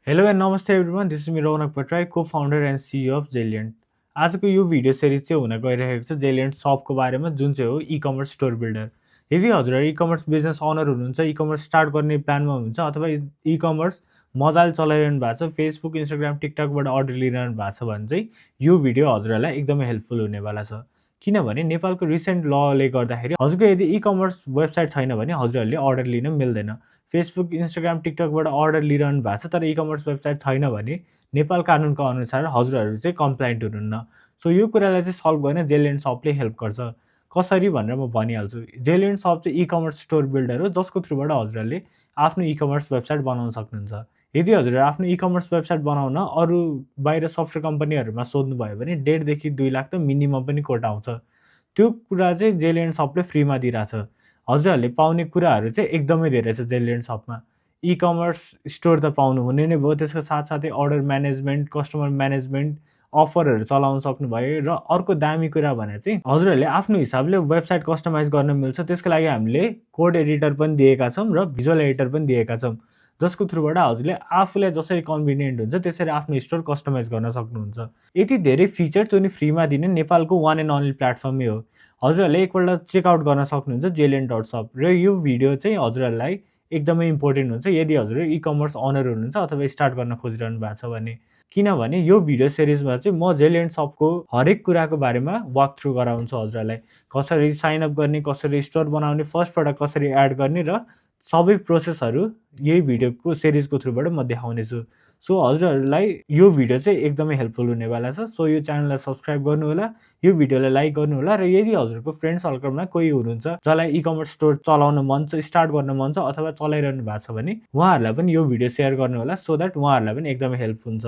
Hello and namaste everyone. This is me Ronak Patrai, co-founder and CEO of Zilliant. आजको यो video series चाहिँ हुन गइरहेको छ जेलियन्ट सपको बारेमा जुन चाहिँ हो ई-कमर्स स्टोर बिल्डर। यदि हजुरहरू ई-कमर्स बिजनेस ओनर हुनुहुन्छ, ई-कमर्स स्टार्ट गर्ने प्लानमा हुनुहुन्छ अथवा ई-कमर्स मजाले चलाइरहनु भएको छ, फेसबुक, इन्स्टाग्राम, टिकटकबाट अर्डर लिइरहनु भएको छ भने चाहिँ यो भिडियो हजुरहरूलाई एकदमै हेल्पफुल हुनेवाला छ। किनभने नेपालको रिसेन्ट लले गर्दाखेरि हजुरको यदि ई-कमर्स वेबसाइट छैन भने हजुरहरूले अर्डर लिन मिल्दैन। फेसबुक, इन्स्टाग्राम, टिकटकबाट अर्डर लिइरहनु भएको छ तर ई-कमर्स वेबसाइट छैन भने नेपाल कानुनको अनुसार हजुरहरू चाहिँ कम्प्लाइन्ट हुनुहुन्न। सो यो कुरालाई चाहिँ सल्भ गर्न जेलियन्ट सपले हेल्प गर्छ। कसरी भनेर म भनिहाल्छु। जेलियन्ट सप चाहिँ ई-कमर्स स्टोर बिल्डर हो जसको थ्रुबाट हजुरहरूले आफ्नो ई-कमर्स वेबसाइट बनाउन सक्नुहुन्छ। यदि हजुरहरू आफ्नो ई-कमर्स वेबसाइट बनाउन अरू बाहिर सफ्टवेयर कम्पनीहरूमा सोध्नुभयो भने 1.5 देखि 2 लाख त मिनिमम पनि कोटा आउँछ। त्यो कुरा चाहिँ जेलियन्ट सपले फ्रीमा दिइरहेछ। हजुरहरूले पाउने कुराहरू चाहिँ एकदमै धेरै छ जेलियन्ट सपमा। ई-कमर्स स्टोर त पाउनु हुने नै भयो, त्यसको साथसाथै अर्डर म्यानेजमेन्ट, कस्टमर म्यानेजमेन्ट, अफरहरू चलाउन सक्नुभयो र अर्को दामी कुरा भने चाहिँ हजुरहरूले आफ्नो हिसाबले वेबसाइट कस्टमाइज गर्न मिल्छ। त्यसको लागि हामीले कोड एडिटर पनि दिएका छौँ र भिजुअल एडिटर पनि दिएका छौँ, जसको थ्रुबाट हजुरले आफूलाई जसरी कन्भिनियन्ट हुन्छ त्यसरी आफ्नो स्टोर कस्टमाइज गर्न सक्नुहुन्छ। यति धेरै फिचर त्यो नि फ्रीमा दिने नेपालको वान एन्ड ओन्ली प्लेटफर्मै हो। हजुरहरूले एकपल्ट चेकआउट गर्न सक्नुहुन्छ जेलियन्ट.सप र यो भिडियो चाहिँ हजुरहरूलाई एकदमै इम्पोर्टेन्ट हुन्छ यदि हजुर ई-कमर्स ओनर हुनुहुन्छ अथवा स्टार्ट गर्न खोजिरहनु भएको छ भने। किनभने यो भिडियो सिरिजमा चाहिँ म जेलियन्ट सपको हरेक कुराको बारेमा वाक थ्रु गराउँछु हजुरहरूलाई। कसरी साइन अप गर्ने, कसरी स्टोर बनाउने, फर्स्ट प्रडक्ट कसरी एड गर्ने र सबै प्रोसेसहरू यही भिडियोको सिरिजको थ्रुबाट म देखाउनेछु। सो हजुरहरूलाई यो भिडियो चाहिँ एकदमै हेल्पफुल हुनेवाला छ। सो यो च्यानललाई सब्सक्राइब गर्नुहोला, यो भिडियोलाई लाइक गर्नुहोला र यदि हजुरको फ्रेन्ड सर्कलमा कोही हुनुहुन्छ जसलाई ई-कमर्स स्टोर चलाउन मन छ, स्टार्ट गर्न मन छ अथवा चलाइरहनु भएको छ भने उहाँहरूलाई पनि यो भिडियो सेयर गर्नुहोला सो द्याट उहाँहरूलाई पनि एकदमै हेल्प हुन्छ।